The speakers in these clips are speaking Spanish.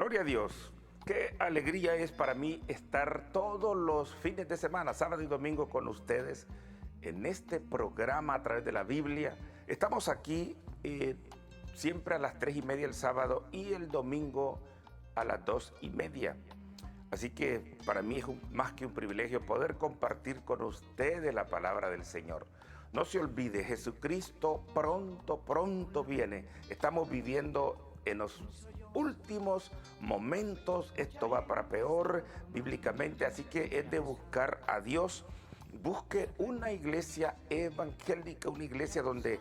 Gloria a Dios. Qué alegría es para mí estar todos los fines de semana, sábado y domingo, con ustedes en este programa a través de la Biblia. Estamos aquí siempre a las 3:30 el sábado y el domingo a las 2:30. Así que para mí es más que un privilegio poder compartir con ustedes la palabra del Señor. No se olvide, Jesucristo pronto viene. Estamos viviendo en los últimos momentos. Esto va para peor bíblicamente, así que es de buscar a Dios. Busque una iglesia evangélica, una iglesia donde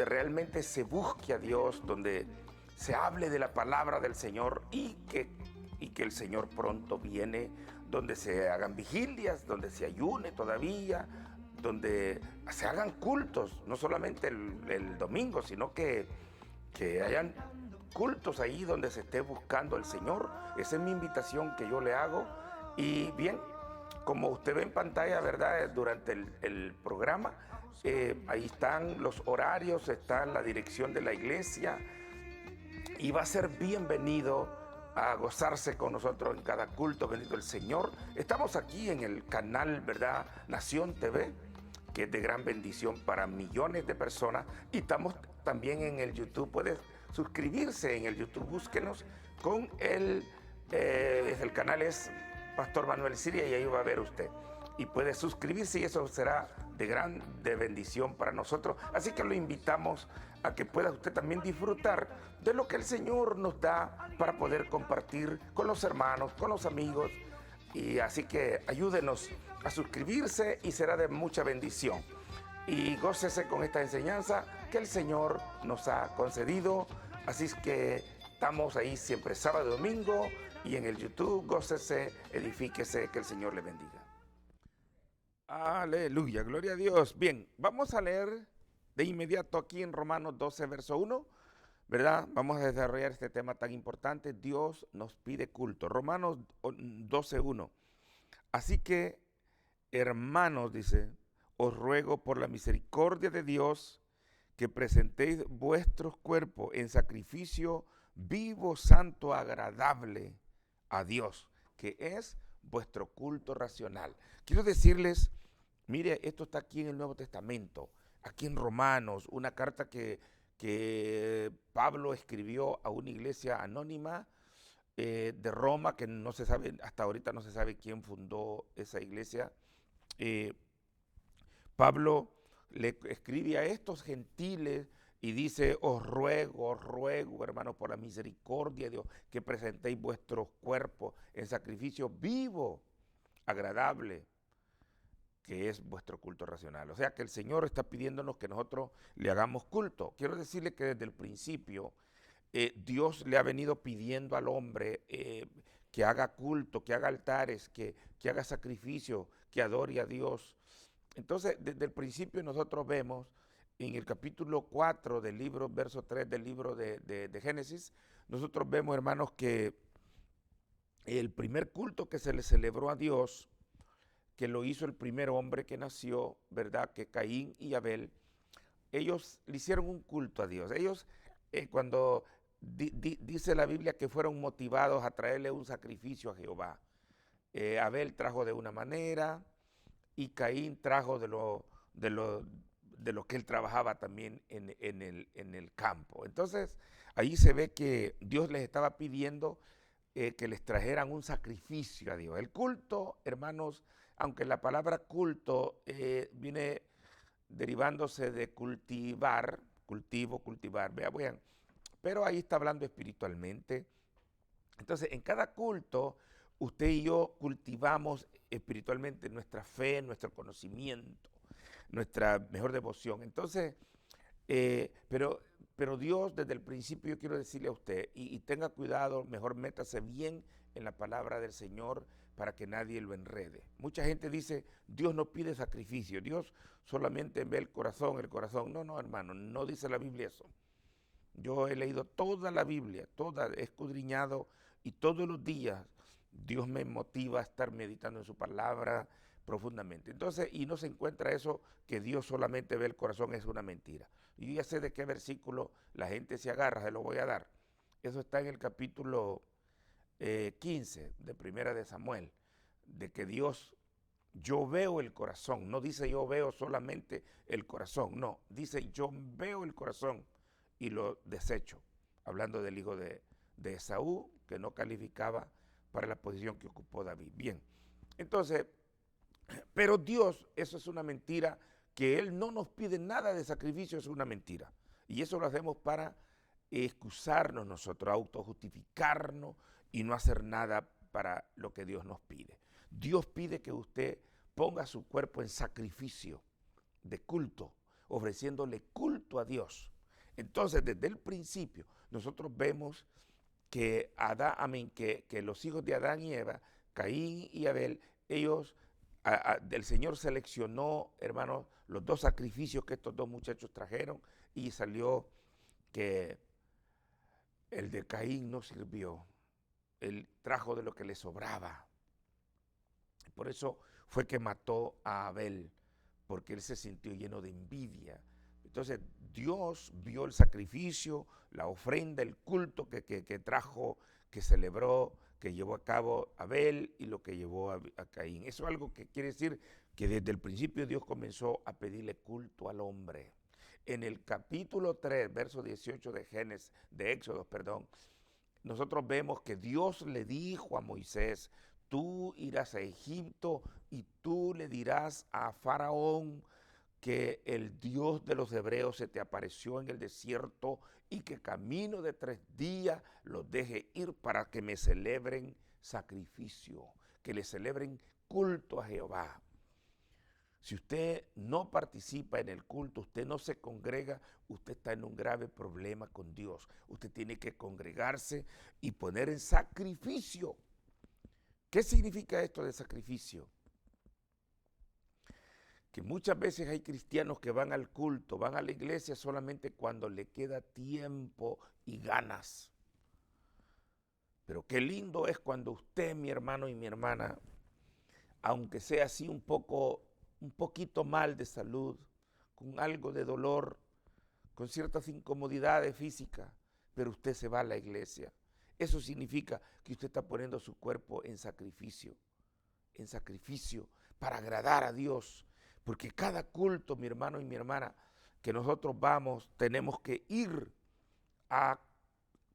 realmente se busque a Dios, donde se hable de la palabra del Señor y que el Señor pronto viene, donde se hagan vigilias, donde se ayune todavía, donde se hagan cultos, no solamente el domingo, sino que hayan cultos ahí donde se esté buscando al Señor. Esa es mi invitación que yo le hago. Y bien, como usted ve en pantalla, ¿verdad? Durante el programa, ahí están los horarios, está la dirección de la iglesia y va a ser bienvenido a gozarse con nosotros en cada culto. Bendito el Señor. Estamos aquí en el canal, ¿verdad? Nación TV, que es de gran bendición para millones de personas. Y estamos también en el YouTube. Puede suscribirse en el YouTube, búsquenos con el canal es Pastor Manuel Siria y ahí va a ver usted. Y puede suscribirse y eso será de bendición para nosotros. Así que lo invitamos a que pueda usted también disfrutar de lo que el Señor nos da para poder compartir con los hermanos, con los amigos. Y así que ayúdenos a suscribirse y será de mucha bendición. Y gócese con esta enseñanza que el Señor nos ha concedido. Así es que estamos ahí siempre sábado y domingo y en el YouTube. Gócese, edifíquese, que el Señor le bendiga. Aleluya, gloria a Dios. Bien, vamos a leer de inmediato aquí en Romanos 12, verso 1, ¿verdad? Vamos a desarrollar este tema tan importante. Dios nos pide culto. Romanos 12, 1. Así que, hermanos, dice, os ruego por la misericordia de Dios que presentéis vuestros cuerpos en sacrificio vivo, santo, agradable a Dios, que es vuestro culto racional. Quiero decirles, mire, esto está aquí en el Nuevo Testamento, aquí en Romanos, una carta que Pablo escribió a una iglesia anónima de Roma, que no se sabe, hasta ahorita no se sabe quién fundó esa iglesia. Eh, Pablo le escribe a estos gentiles y dice, os ruego, hermanos, por la misericordia de Dios, que presentéis vuestros cuerpos en sacrificio vivo, agradable, que es vuestro culto racional. O sea que el Señor está pidiéndonos que nosotros le hagamos culto. Quiero decirle que desde el principio Dios le ha venido pidiendo al hombre que haga culto, que haga altares, que haga sacrificio, que adore a Dios. Entonces, desde el principio nosotros vemos en el capítulo 4 del libro, verso 3 del libro de Génesis, nosotros vemos, hermanos, que el primer culto que se le celebró a Dios, que lo hizo el primer hombre que nació, ¿verdad? Que Caín y Abel, ellos le hicieron un culto a Dios. Ellos, cuando dice la Biblia que fueron motivados a traerle un sacrificio a Jehová. Abel trajo de una manera y Caín trajo de lo que él trabajaba también en el campo. Entonces, ahí se ve que Dios les estaba pidiendo que les trajeran un sacrificio a Dios. El culto, hermanos, aunque la palabra culto viene derivándose de cultivar, cultivar, vean, pero ahí está hablando espiritualmente. Entonces, en cada culto, usted y yo cultivamos espiritualmente nuestra fe, nuestro conocimiento, nuestra mejor devoción. Entonces, pero Dios desde el principio, yo quiero decirle a usted, y tenga cuidado, mejor métase bien en la palabra del Señor para que nadie lo enrede. Mucha gente dice, Dios no pide sacrificio, Dios solamente ve el corazón. No, no, hermano, no dice la Biblia eso. Yo he leído toda la Biblia, toda, he escudriñado y todos los días Dios me motiva a estar meditando en su palabra profundamente. Entonces, y no se encuentra eso que Dios solamente ve el corazón, es una mentira. Y yo ya sé de qué versículo la gente se agarra, se lo voy a dar. Eso está en el capítulo 15 de Primera de Samuel, de que Dios, yo veo el corazón, no dice yo veo solamente el corazón, no, dice yo veo el corazón y lo desecho, hablando del hijo de Esaú, que no calificaba para la posición que ocupó David. Bien, entonces, pero Dios, eso es una mentira, que Él no nos pide nada de sacrificio, es una mentira. Y eso lo hacemos para excusarnos nosotros, autojustificarnos y no hacer nada para lo que Dios nos pide. Dios pide que usted ponga su cuerpo en sacrificio de culto, ofreciéndole culto a Dios. Entonces, desde el principio, nosotros vemos que que los hijos de Adán y Eva, Caín y Abel, ellos, el Señor seleccionó, hermanos, los dos sacrificios que estos dos muchachos trajeron y salió que el de Caín no sirvió. Él trajo de lo que le sobraba. Por eso fue que mató a Abel, porque él se sintió lleno de envidia. Entonces Dios vio el sacrificio, la ofrenda, el culto que trajo, que celebró, que llevó a cabo Abel y lo que llevó a Caín. Eso es algo que quiere decir que desde el principio Dios comenzó a pedirle culto al hombre. En el capítulo 3, verso 18 de Éxodo, nosotros vemos que Dios le dijo a Moisés, tú irás a Egipto y tú le dirás a Faraón que el Dios de los hebreos se te apareció en el desierto y que camino de 3 días los deje ir para que me celebren sacrificio, que le celebren culto a Jehová. Si usted no participa en el culto, usted no se congrega, usted está en un grave problema con Dios. Usted tiene que congregarse y poner en sacrificio. ¿Qué significa esto de sacrificio? Que muchas veces hay cristianos que van al culto, van a la iglesia solamente cuando le queda tiempo y ganas. Pero qué lindo es cuando usted, mi hermano y mi hermana, aunque sea así un poquito mal de salud, con algo de dolor, con ciertas incomodidades físicas, pero usted se va a la iglesia. Eso significa que usted está poniendo su cuerpo en sacrificio para agradar a Dios. Porque cada culto, mi hermano y mi hermana, que nosotros vamos, tenemos que ir a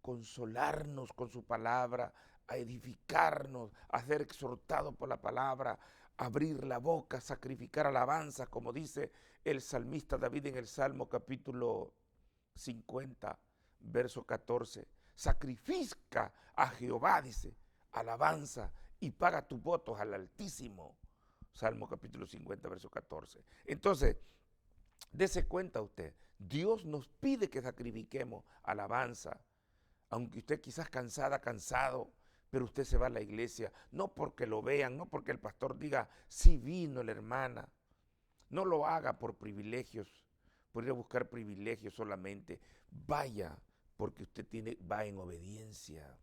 consolarnos con su palabra, a edificarnos, a ser exhortados por la palabra, abrir la boca, sacrificar alabanza, como dice el salmista David en el Salmo capítulo 50, verso 14. Sacrifica a Jehová, dice, alabanza y paga tus votos al Altísimo. Salmo capítulo 50, verso 14. Entonces, dése cuenta usted, Dios nos pide que sacrifiquemos alabanza, aunque usted quizás cansado, pero usted se va a la iglesia, no porque lo vean, no porque el pastor diga, sí vino la hermana. No lo haga por privilegios, por ir a buscar privilegios solamente. Vaya, porque usted va en obediencia,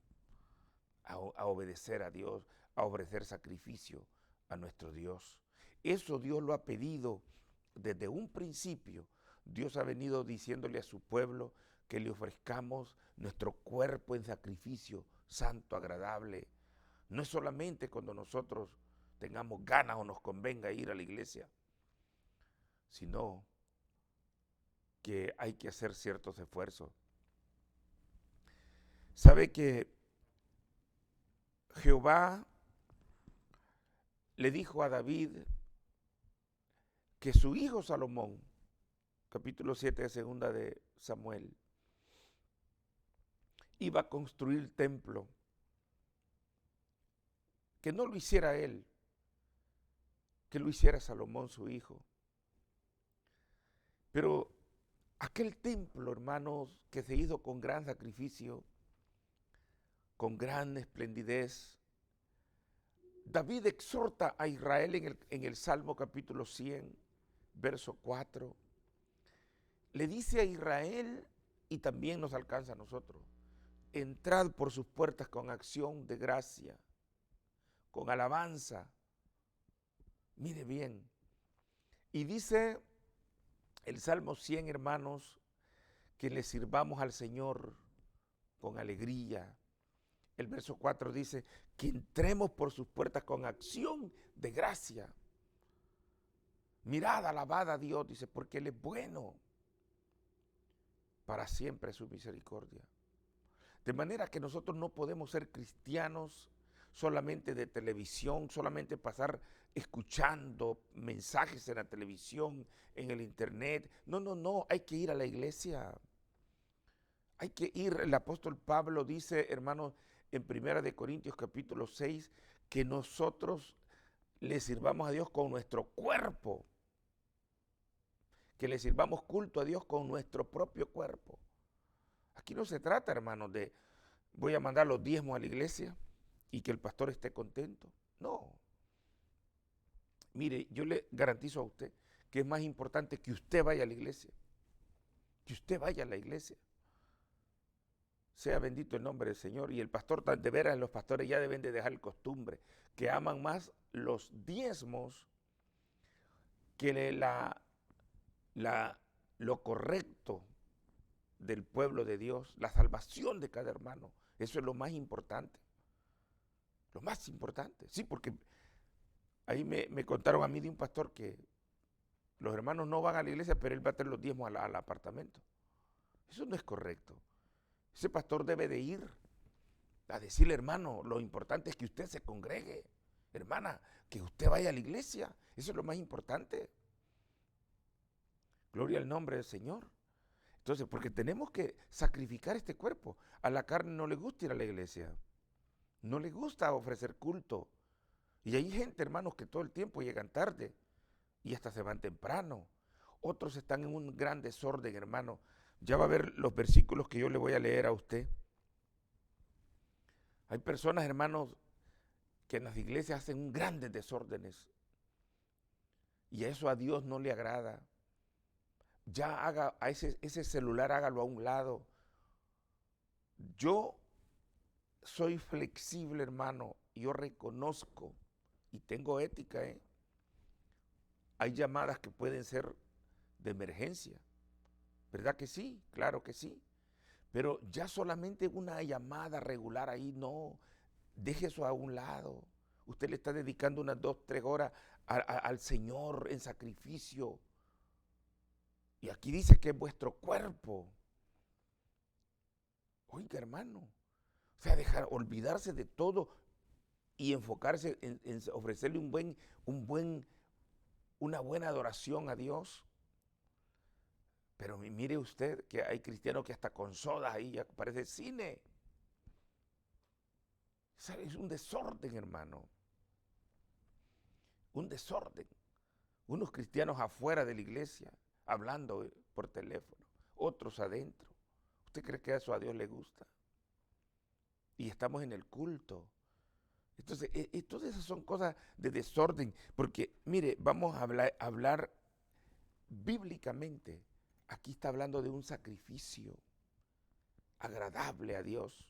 a obedecer a Dios, a ofrecer sacrificio a nuestro Dios. Eso Dios lo ha pedido desde un principio. Dios ha venido diciéndole a su pueblo que le ofrezcamos nuestro cuerpo en sacrificio santo, agradable. No es solamente cuando nosotros tengamos ganas o nos convenga ir a la iglesia, sino que hay que hacer ciertos esfuerzos. Sabe que Jehová le dijo a David que su hijo Salomón, capítulo 7 de segunda de Samuel, iba a construir templo, que no lo hiciera él, que lo hiciera Salomón su hijo. Pero aquel templo, hermanos, que se hizo con gran sacrificio, con gran esplendidez, David exhorta a Israel en el Salmo capítulo 100, verso 4. Le dice a Israel, y también nos alcanza a nosotros, entrad por sus puertas con acción de gracia, con alabanza. Mire bien. Y dice el Salmo 100, hermanos, que le sirvamos al Señor con alegría el verso 4 dice, que entremos por sus puertas con acción de gracia. Mirad, alabad a Dios, dice, porque Él es bueno. Para siempre su misericordia. De manera que nosotros no podemos ser cristianos solamente de televisión, solamente pasar escuchando mensajes en la televisión, en el internet. No, no, no, hay que ir a la iglesia. Hay que ir, el apóstol Pablo dice, hermanos, en 1 Corintios capítulo 6, que nosotros le sirvamos a Dios con nuestro cuerpo, que le sirvamos culto a Dios con nuestro propio cuerpo. Aquí no se trata, hermanos, de voy a mandar los diezmos a la iglesia y que el pastor esté contento. No. Mire, yo le garantizo a usted que es más importante que usted vaya a la iglesia, que usted vaya a la iglesia. Sea bendito el nombre del Señor. Y el pastor, de veras, los pastores ya deben de dejar costumbre, que aman más los diezmos que lo correcto del pueblo de Dios, la salvación de cada hermano. Eso es lo más importante. Lo más importante. Sí, porque ahí me contaron a mí de un pastor que los hermanos no van a la iglesia, pero él va a tener los diezmos al apartamento. Eso no es correcto. Ese pastor debe de ir a decirle, hermano, lo importante es que usted se congregue. Hermana, que usted vaya a la iglesia. Eso es lo más importante. Gloria al nombre del Señor. Entonces, porque tenemos que sacrificar este cuerpo. A la carne no le gusta ir a la iglesia. No le gusta ofrecer culto. Y hay gente, hermanos, que todo el tiempo llegan tarde y hasta se van temprano. Otros están en un gran desorden, hermano. Ya va a ver los versículos que yo le voy a leer a usted. Hay personas, hermanos, que en las iglesias hacen grandes desórdenes. Y eso a Dios no le agrada. Ya haga a ese celular, hágalo a un lado. Yo soy flexible, hermano. Yo reconozco y tengo ética, ¿eh? Hay llamadas que pueden ser de emergencia. ¿Verdad que sí? Claro que sí. Pero ya solamente una llamada regular ahí, no. Deje eso a un lado. Usted le está dedicando unas 2, 3 horas al Señor en sacrificio. Y aquí dice que es vuestro cuerpo. Oiga, hermano. O sea, olvidarse de todo y enfocarse en ofrecerle una buena adoración a Dios. Pero mire usted que hay cristianos que hasta con sodas ahí ya parece cine. Es un desorden, hermano. Un desorden. Unos cristianos afuera de la iglesia, hablando por teléfono, otros adentro. ¿Usted cree que eso a Dios le gusta? Y estamos en el culto. Entonces, todas esas son cosas de desorden, porque mire, vamos a hablar bíblicamente. Aquí está hablando de un sacrificio agradable a Dios,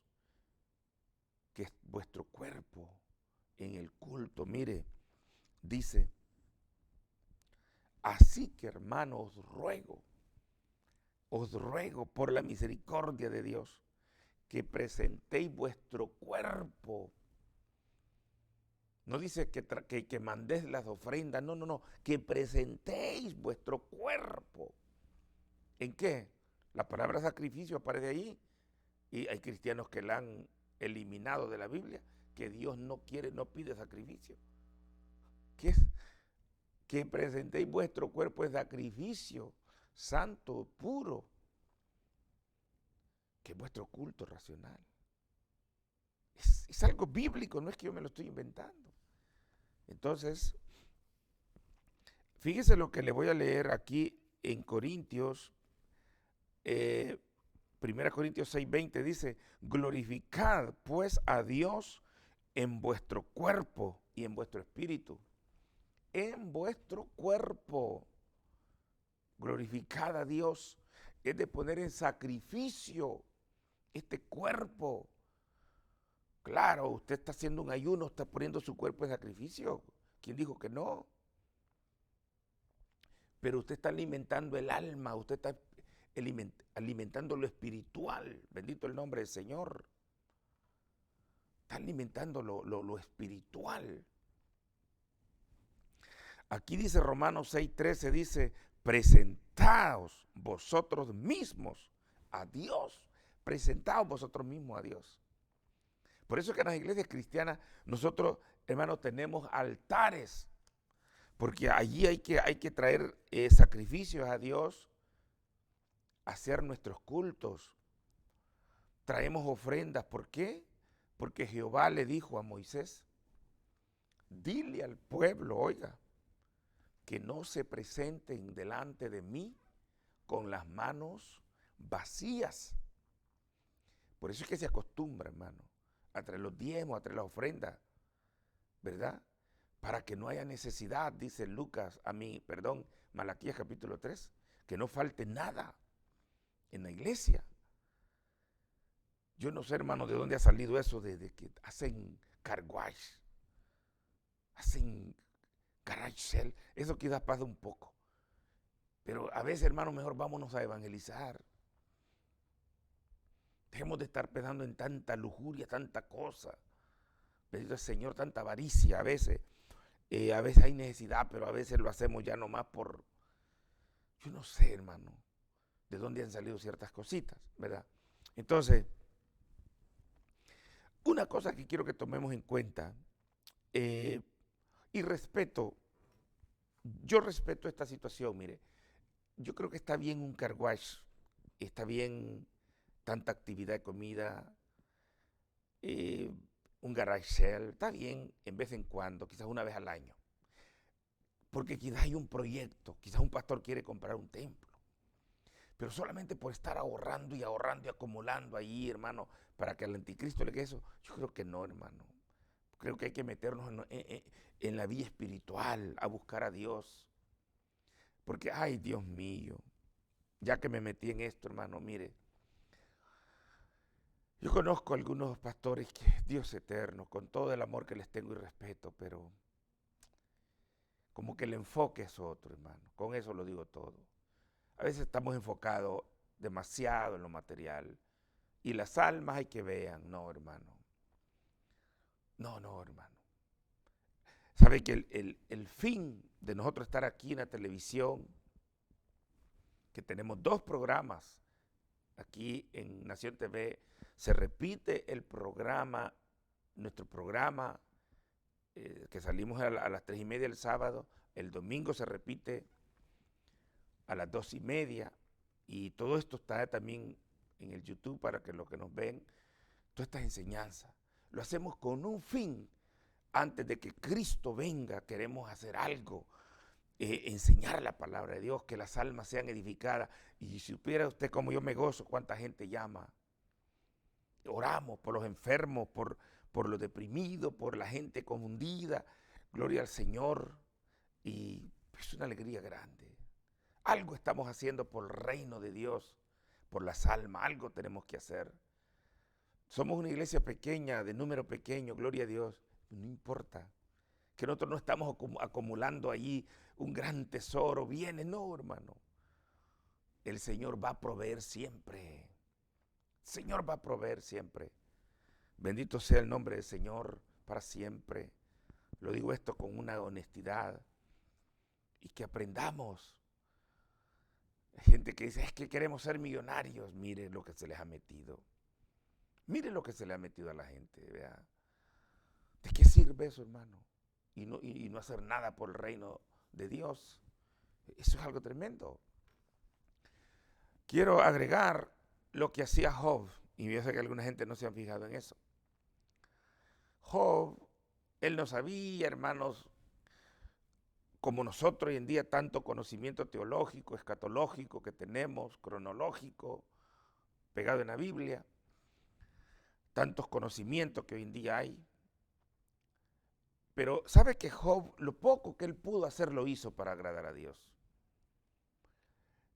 que es vuestro cuerpo en el culto. Mire, dice, así que hermano, os ruego por la misericordia de Dios, que presentéis vuestro cuerpo. No dice que mandéis las ofrendas, no, no, no, que presentéis vuestro cuerpo. ¿En qué? La palabra sacrificio aparece ahí y hay cristianos que la han eliminado de la Biblia, que Dios no quiere, no pide sacrificio. ¿Qué es? Que presentéis vuestro cuerpo en sacrificio santo, puro, que es vuestro culto racional. Es algo bíblico, no es que yo me lo estoy inventando. Entonces, fíjese lo que le voy a leer aquí en Corintios, 1 Corintios 6:20 dice, glorificad pues a Dios en vuestro cuerpo y en vuestro espíritu. En vuestro cuerpo. Glorificad a Dios es de poner en sacrificio este cuerpo. Claro, usted está haciendo un ayuno, está poniendo su cuerpo en sacrificio. ¿Quién dijo que no? Pero usted está alimentando el alma, usted está alimentando lo espiritual. Bendito el nombre del Señor. Está alimentando lo espiritual. Aquí dice Romanos 6:13, dice, presentaos vosotros mismos a Dios. Presentaos vosotros mismos a Dios. Por eso es que en las iglesias cristianas nosotros, hermanos, tenemos altares, porque allí hay que traer sacrificios a Dios, hacer nuestros cultos. Traemos ofrendas. ¿Por qué? Porque Jehová le dijo a Moisés, dile al pueblo, oiga, que no se presenten delante de mí con las manos vacías. Por eso es que se acostumbra, hermano, a traer los diezmos, a traer las ofrendas, ¿verdad? Para que no haya necesidad, dice Malaquías capítulo 3, que no falte nada en la iglesia. Yo no sé, hermano, de dónde ha salido eso de que hacen car wash, hacen garage sale. Eso quizás pasa un poco. Pero a veces, hermano, mejor vámonos a evangelizar. Dejemos de estar pensando en tanta lujuria, tanta cosa. Bendito el Señor, tanta avaricia a veces. A veces hay necesidad, pero a veces lo hacemos ya nomás por, yo no sé, hermano, de dónde han salido ciertas cositas, ¿verdad? Entonces, una cosa que quiero que tomemos en cuenta, y yo respeto esta situación, mire, yo creo que está bien un car wash, está bien tanta actividad de comida, un garage sale, está bien en vez en cuando, quizás una vez al año. Porque quizás hay un proyecto, quizás un pastor quiere comprar un templo. Pero solamente por estar ahorrando y acumulando ahí, hermano, para que al anticristo le quede eso, yo creo que no, hermano. Creo que hay que meternos en la vía espiritual, a buscar a Dios. Porque, ay, Dios mío, ya que me metí en esto, hermano, mire, yo conozco a algunos pastores que, Dios eterno, con todo el amor que les tengo y respeto, pero como que el enfoque es otro, hermano. Con eso lo digo todo. A veces estamos enfocados demasiado en lo material. Y las almas hay que vean, no, hermano. No, no, hermano. ¿Sabe que el fin de nosotros estar aquí en la televisión, que tenemos 2 programas aquí en Nación TV, se repite el programa, nuestro programa, que salimos a las 3:30 el sábado, el domingo se repite a las 2:30, y todo esto está también en el YouTube para que los que nos ven, todas estas enseñanzas, lo hacemos con un fin. Antes de que Cristo venga, queremos hacer algo, enseñar la palabra de Dios, que las almas sean edificadas. Y si supiera usted cómo yo me gozo, cuánta gente llama. Oramos por los enfermos, por los deprimidos, por la gente confundida. Gloria al Señor. Y es una alegría grande. Algo estamos haciendo por el reino de Dios, por las almas. Algo tenemos que hacer. Somos una iglesia pequeña, de número pequeño, gloria a Dios. No importa. Que nosotros no estamos acumulando allí un gran tesoro, bienes, no, hermano. El Señor va a proveer siempre. El Señor va a proveer siempre. Bendito sea el nombre del Señor para siempre. Lo digo esto con una honestidad. Y que aprendamos. Hay gente que dice, es que queremos ser millonarios. Mire lo que se les ha metido. Mire lo que se le ha metido a la gente, vea. ¿De qué sirve eso, hermano? Y no hacer nada por el reino de Dios. Eso es algo tremendo. Quiero agregar lo que hacía Job, y yo sé que alguna gente no se ha fijado en eso. Job, él no sabía, hermanos, como nosotros hoy en día, tanto conocimiento teológico, escatológico que tenemos, cronológico, pegado en la Biblia, tantos conocimientos que hoy en día hay. Pero sabe que Job, lo poco que él pudo hacer, lo hizo para agradar a Dios.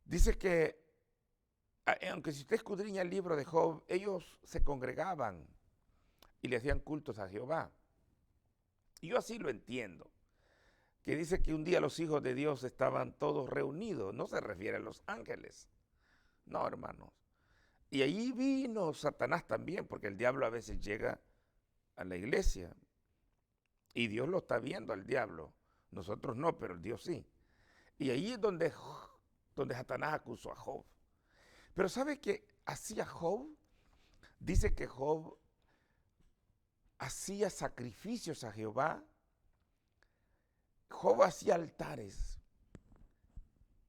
Dice que, aunque si usted escudriña el libro de Job, ellos se congregaban y le hacían cultos a Jehová. Y yo así lo entiendo. Que dice que un día los hijos de Dios estaban todos reunidos. No se refiere a los ángeles. No, hermanos. Y allí vino Satanás también, porque el diablo a veces llega a la iglesia. Y Dios lo está viendo al diablo. Nosotros no, pero Dios sí. Y ahí es donde Satanás acusó a Job. Pero ¿sabe qué hacía Job? Dice que Job hacía sacrificios a Jehová. Job hacía altares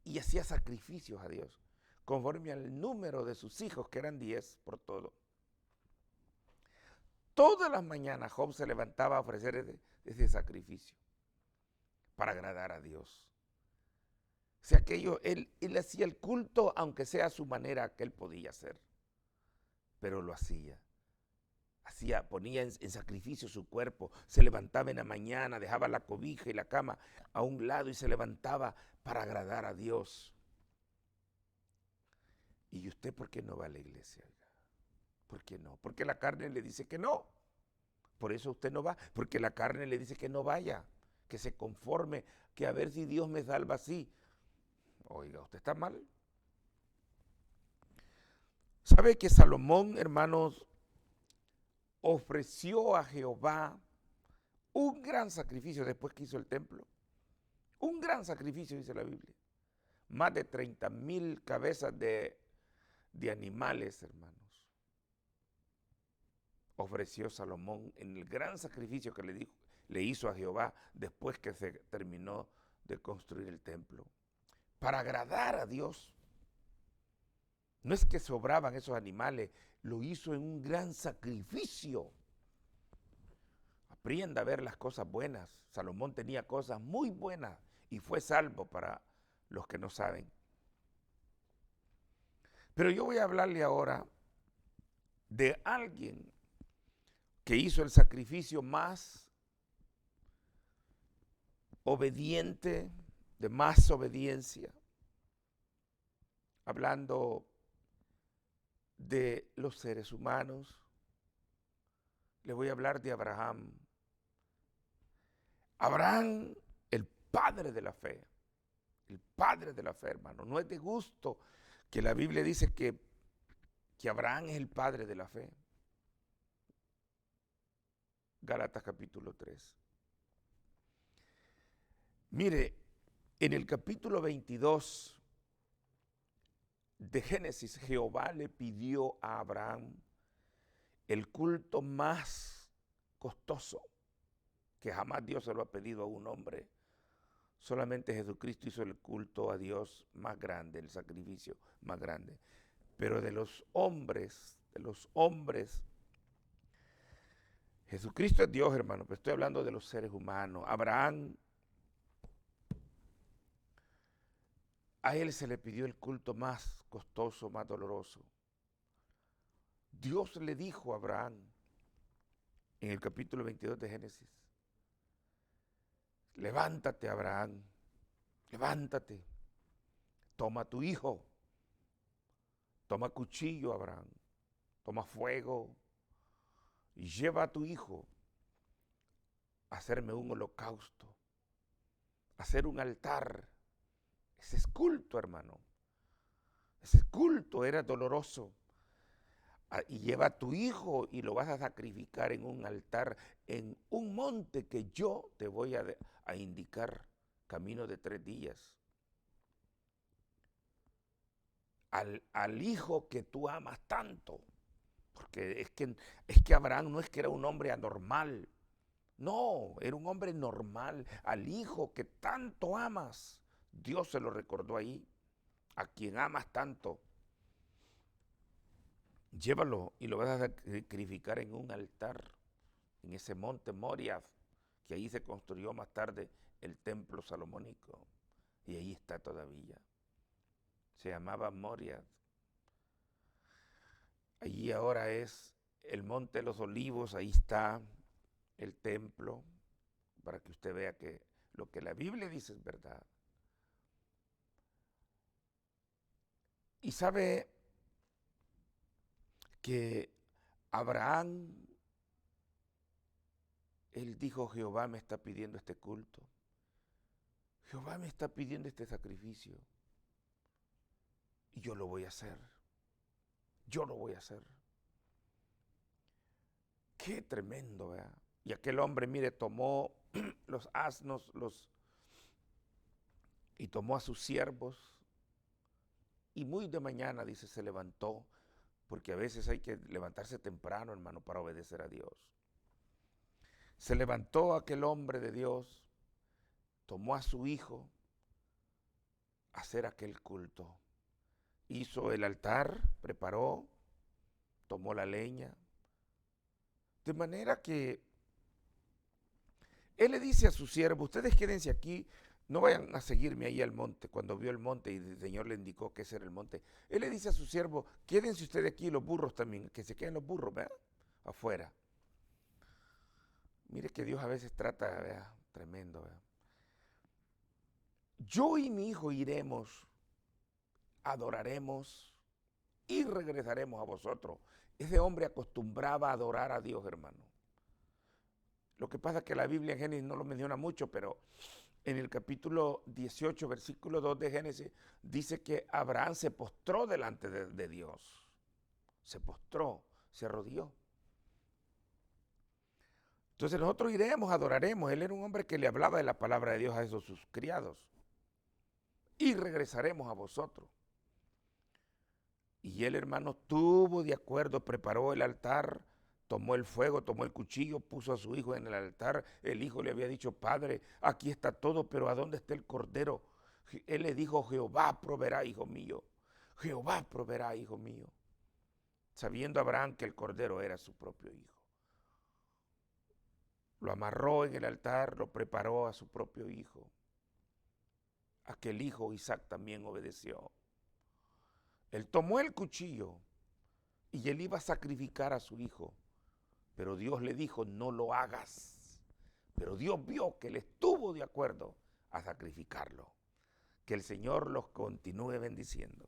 y hacía sacrificios a Dios, conforme al número de sus hijos, que eran 10 por todo. Todas las mañanas Job se levantaba a ofrecer ese sacrificio para agradar a Dios. O sea, que él hacía el culto, aunque sea a su manera que él podía hacer, pero lo hacía. Ponía en sacrificio su cuerpo, se levantaba en la mañana, dejaba la cobija y la cama a un lado y se levantaba para agradar a Dios. ¿Y usted por qué no va a la iglesia? ¿Por qué no? Porque la carne le dice que no. Por eso usted no va, porque la carne le dice que no vaya, que se conforme, que a ver si Dios me salva así. Oiga, usted está mal. ¿Sabe que Salomón, hermanos, ofreció a Jehová un gran sacrificio después que hizo el templo? Un gran sacrificio, dice la Biblia. Más de 30,000 cabezas de animales, hermanos. Ofreció Salomón en el gran sacrificio que le hizo a Jehová después que se terminó de construir el templo. Para agradar a Dios. No es que sobraban esos animales, lo hizo en un gran sacrificio. Aprenda a ver las cosas buenas. Salomón tenía cosas muy buenas y fue salvo para los que no saben. Pero yo voy a hablarle ahora de alguien que hizo el sacrificio más obediente, de más obediencia. Hablando de los seres humanos, le voy a hablar de Abraham. Abraham, el padre de la fe. El padre de la fe, hermano. No es de gusto que la Biblia dice que Abraham es el padre de la fe. Gálatas capítulo 3. Mire, en el capítulo 22 de Génesis, Jehová le pidió a Abraham el culto más costoso que jamás Dios se lo ha pedido a un hombre. Solamente Jesucristo hizo el culto a Dios más grande, el sacrificio más grande. Pero de los hombres, Jesucristo es Dios, hermano, pero estoy hablando de los seres humanos. Abraham, a él se le pidió el culto más costoso, más doloroso. Dios le dijo a Abraham, en el capítulo 22 de Génesis, levántate, Abraham, levántate, toma tu hijo, toma cuchillo, Abraham, toma fuego y lleva a tu hijo a hacerme un holocausto, a hacer un altar. Ese es culto, hermano. Ese culto era doloroso. Y lleva a tu hijo y lo vas a sacrificar en un altar, en un monte que yo te voy a indicar, camino de 3 días. Al hijo que tú amas tanto, porque es que Abraham no es que era un hombre anormal, no, era un hombre normal. Al hijo que tanto amas, Dios se lo recordó ahí, a quien amas tanto. Llévalo y lo vas a sacrificar en un altar, en ese monte Moriah, que ahí se construyó más tarde el templo salomónico. Y ahí está todavía. Se llamaba Moriah. Allí ahora es el monte de los olivos, ahí está el templo, para que usted vea que lo que la Biblia dice es verdad. Y sabe que Abraham, él dijo, Jehová me está pidiendo este culto. Jehová me está pidiendo este sacrificio. Y yo lo voy a hacer. Yo lo voy a hacer. Qué tremendo, ¿verdad? Y aquel hombre, mire, tomó los asnos y tomó a sus siervos y muy de mañana, dice, se levantó, porque a veces hay que levantarse temprano, hermano, para obedecer a Dios. Se levantó aquel hombre de Dios, tomó a su hijo a hacer aquel culto. Hizo el altar, preparó, tomó la leña. De manera que él le dice a su siervo, ustedes quédense aquí, no vayan a seguirme ahí al monte. Cuando vio el monte y el Señor le indicó que ese era el monte, él le dice a su siervo, quédense ustedes aquí, los burros también, que se queden los burros, ¿verdad? Afuera. Mire que Dios a veces trata, ¿verdad? Tremendo, ¿verdad? Yo y mi hijo iremos, adoraremos y regresaremos a vosotros. Ese hombre acostumbraba a adorar a Dios, hermano. Lo que pasa es que la Biblia en Génesis no lo menciona mucho, pero en el capítulo 18, versículo 2 de Génesis, dice que Abraham se postró delante de Dios. Se postró, se arrodilló. Entonces nosotros iremos, adoraremos. Él era un hombre que le hablaba de la palabra de Dios a esos sus criados. Y regresaremos a vosotros. Y él, hermano, tuvo de acuerdo, preparó el altar, tomó el fuego, tomó el cuchillo, puso a su hijo en el altar. El hijo le había dicho, padre, aquí está todo, pero ¿a dónde está el cordero? Él le dijo, Jehová proveerá, hijo mío. Jehová proveerá, hijo mío. Sabiendo Abraham que el cordero era su propio hijo. Lo amarró en el altar, lo preparó a su propio hijo. Aquel hijo, Isaac, también obedeció. Él tomó el cuchillo y él iba a sacrificar a su hijo. Pero Dios le dijo, no lo hagas. Pero Dios vio que él estuvo de acuerdo a sacrificarlo. Que el Señor los continúe bendiciendo.